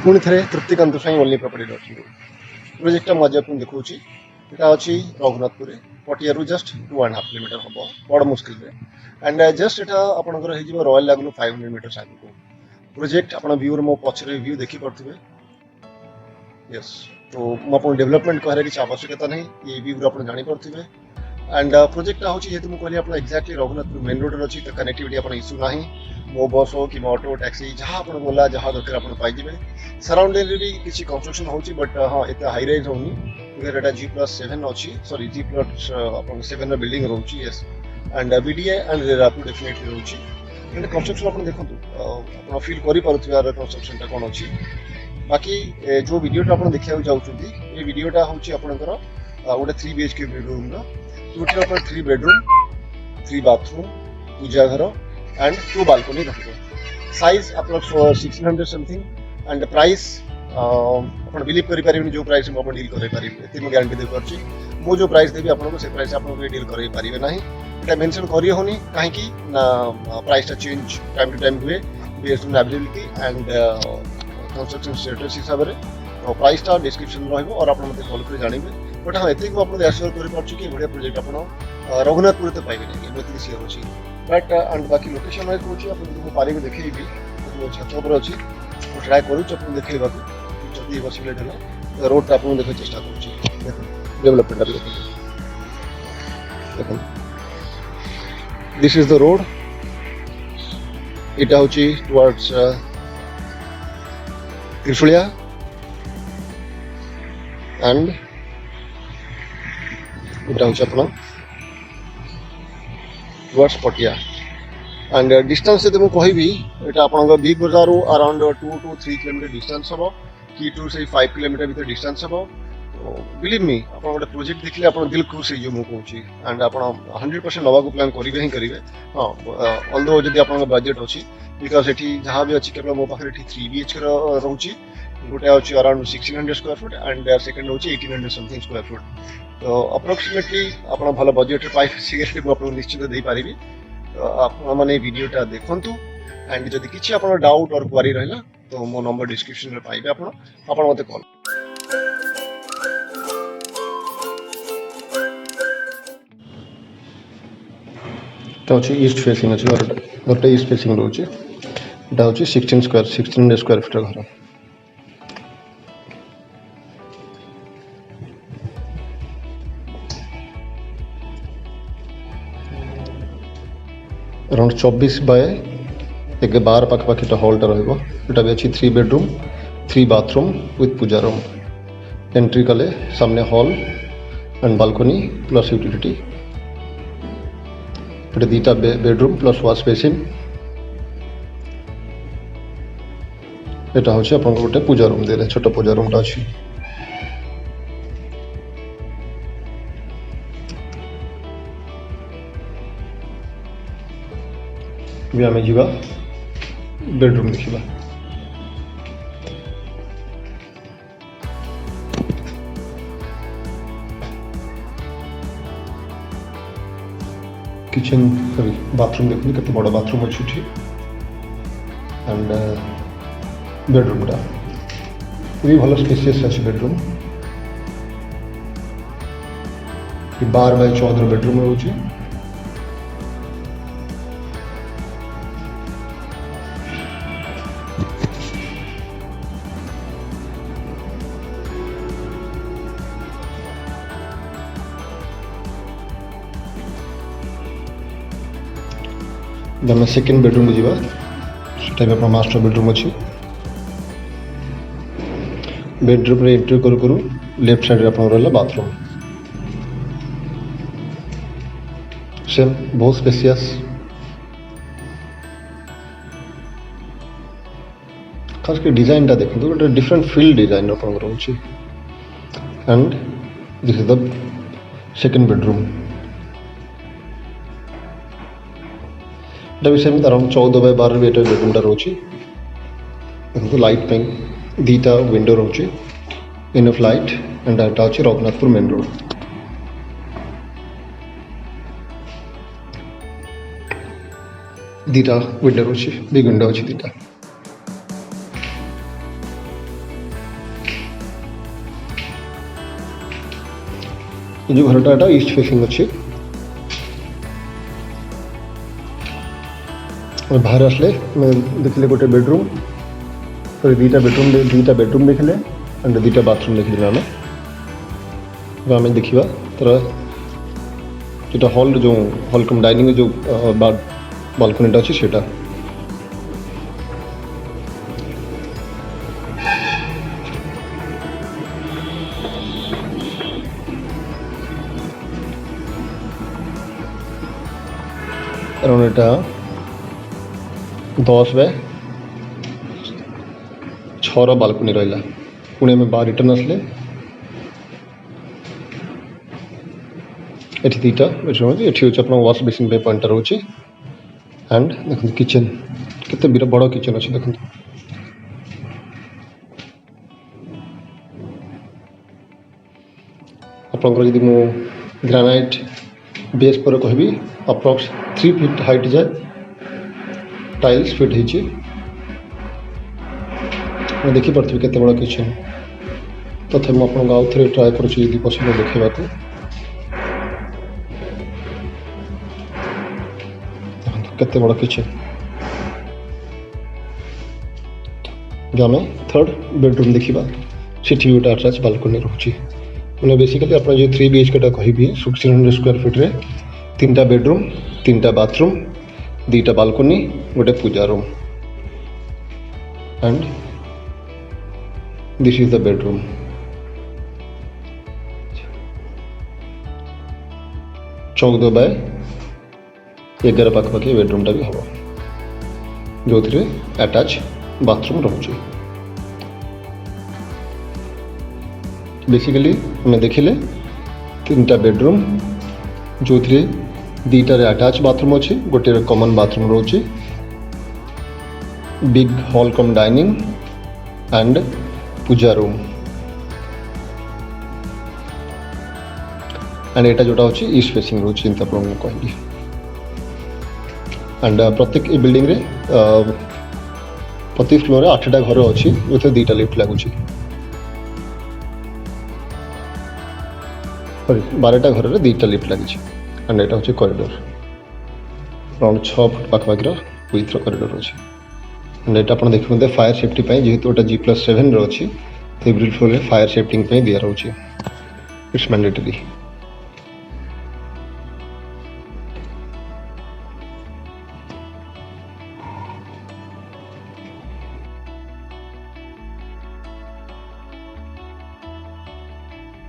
पुणी थे Triptikant Sai only property dot project आज आपको देखा यहाँ अच्छी रघुनाथपुर पटिया जस्ट 2.5 किलोमीटर हम बड़ मुस्किल एंड जस्ट यहाँ आपंकर रॉयल लागू 500 मीटर्स आगे प्रोजेक्ट आप व्यू मो पचर व्यू देखिपे यस तो मुझे डेवलपमेंट कहर किसी आवश्यकता नहीं ये व्यू आप जापे एंड प्रोजेक्ट हूँ जेहतु मुझे कहली आप एक्जाक्टली रघुनाथपुर मेन रोड अच्छी तो कनेक्टिविटी आप इश्यू ना मो बस हो कि ऑटो टैक्सी जहाँ आप बोला जहाँ दरकार आप पाइबे सराउंडिंग भी किसी कंस्ट्रक्शन होची बट हाँ इतना हाई राइज होनी बिकज G+7 अच्छी सॉरी G+7 बिल्डिंग रोची यस एंड बीडीए एंड रेरापो डेफिनेटली रोची एंड कंस्ट्रक्शन आप देखो आप फील कर पारे कंस्ट्रक्शन कौन अच्छी बाकी जो वीडियोटा आप देखा चाहते ये वीडियोटा हूँ आपंकर गोटे 3 BHK बेडरूम जो 3 बेडरूम 3 बाथरूम पूजा घर एंड 2 बालकनी रखे size approx 1600 something and price आप बिलीव करें जो प्राइस मुझे डील कर गारंटी दे पार्टी मु जो प्राइस देवी आपको से प्राइस आप डील करें ना ये मेनसन कर होनी कहीं प्राइसटा चेंज टाइम टू टाइम हुए based on availability and construction status हिसाब से प्राइसटा डिस्क्रिप्शन रही और आप कॉल कर जानवे बट हाँ ये आपको एश्योर कर बढ़िया प्रोजेक्ट आप रघुनाथपुर तो पाइबे नहीं सीओर अच्छी बट एंड बाकी लोकेशन वाइज कौन आपको पारे देखी छत पर अच्छी ट्राए कर देखा जब पसिबल है रोड आप देखा चेष्टा कर डेवलपमेंट देख दिस इज द रोड इटा हूँ टुवर्ड्स त्रिशूलिया एंड इटा हूँ अपना टुवर्ड्स पटिया एंड डिस्टेंस से मुझे कहबी यहाँ आप बिग बजार अराउंड 2 to 3 किलोमीटर डिस्टेंस हम कि 2 से 5 किलोमीटर भीतर डिस्टेंस हम तो बिलीव मी आप गोटे प्रोजेक्ट देखिए आप दिल खुश हो मुझे एंड आप 100% नवा प्लान करेंगे ही करेंगे हाँ ऑल्दो जब आप बजेट अच्छी बिकज ये जहाँ भी अच्छी केवल मो पाखे 3 BHK रोचे गोटे अच्छी around 1600 square foot and second हूँ 1800 समथिंग स्क्वायर फुट तो अप्रोक्सीमेटली आप भल बजेट पाइबे मुझे निश्चित दे पारि तो आपने वीडियोटा देखूँ एंड जदि किसी आप डाउट और क्वारी रहा तो मो नंबर डिस्क्रिप्शन में पाइबे आप मत कॉल अच्छे ईस्ट फेसिंग अच्छे गोटे ईस्ट फेसिंग रोचे यहाँ हूँ 1600 स्क्वायर फुट घर अराउंड 24 बाय 12 पाखापाखी हॉलटा रहा भी अच्छी 3 bedroom 3 bathroom with puja room entry कले सामने hall and balcony plus utility ये 2टा बेडरूम प्लस वाश बेसिन यहाँ हूँ आप गोटे पूजा रूम दे छोट पूजा रूमटा अच्छी भी आम जा बेडरूम देखा किचन सॉरी बाथरूम देखते कितने बड़ा बाथरूम अच्छी एंड बेडरूमटा भी भल स्पेसियस अच्छे बेडरूम 12 बाय 14 बेडरूम रोचे आम सेकेंड बेडरूम जावा अपना मास्टर बेडरूम अच्छी बेडरूम रे एंट्री करू लेफ्ट साइड रे रहा बाथरूम सेम बहुत स्पेसियस खास कर डिजाइन देखो गोटे डिफरेंट फील्ड डिजाइन रोचे and this is the second bedroom भी सेम अराउंड 14 बाय 12 भी बेडरूमटा रोचे देखो लाइट पे 2टा विंडो रोचे इनफ लाइट एंड यहाँ अच्छे रघुनाथपुर मेन रोड 2टा विंडो रोचे बिग विंडो अच्छी 2टा ये जो घरटा एटा ईस्ट फेसिंग अच्छे और बाहर आसले देखिले गोटे बेडरूम सॉरी दुईटा बेडरूम देखिले एंड दुईटा बाथरूम देखिले आम देखा तर जो हॉल जो हॉल कम डाइनिंग जो बालकनीटा अच्छी से কারণ এটা 10 বাই 6 বালকনি রইলা পুনে আমি বার রিটার্ন আসলে এটি দুইটা বেডরুম আছে এটি হচ্ছে আপনার ওয়াশ বেসিন পে পয়েন্টটা রয়েছে এন্ড দেখুন কিচেন কেতে বড় কিচেন আছে দেখুন ଆପଣଙ୍କର ଯଦି ମୁଁ ଗ୍ରାନାଇଟ୍ बेस पर कहबी अप्रॉक्स 3 फीट हाइट जाए टाइल्स फिट होती देखिपे केते बड़ा किचन तथा मुझे आउ थे ट्राए कर पसंद देखा केते बड़ा किचन जो आम थर्ड बेडरूम देखा सेठी गोटे अटैच बालकनी रोचे मैंने बेसिकली आप जो 3 BHK कहि 1600 स्क्वायर फिट रे 3टा बेडरूम 3टा बाथरूम 2टा बालकनी गोटे puja room and this is the bedroom 14 by 11 पाखपाखि बेडरूमटा भी हम जो अटैच बाथरूम रोचे बेसिकली हमें देखिले 3टा बेडरूम जो थे 2टारे अटैच बाथरूम अच्छे गोटे कॉमन बाथरूम रोचे big hall cum dining and puja room and एटा जोटा होची ईस्ट फेसिंग रोचे इंत आपन कहली एंड प्रत्येक बिल्डिंग रे प्रति फ्लोर रे 8टा घर अच्छी जो 2टा लिफ्ट लगुची 12टा घर में 2टा लिफ्ट लगी एंड यहाँ हूँ कॉरिडोर अराउंड 6 फुट पाखपाखि विथ कॉरिडोर अच्छे एंड यहाँ आप देखते फायर सेफ्टी जेहेतु गोटे G+7 अच्छी एवरी फ्लोर फायर सेफ्टी दिया रही इट्स मैंडेटरी।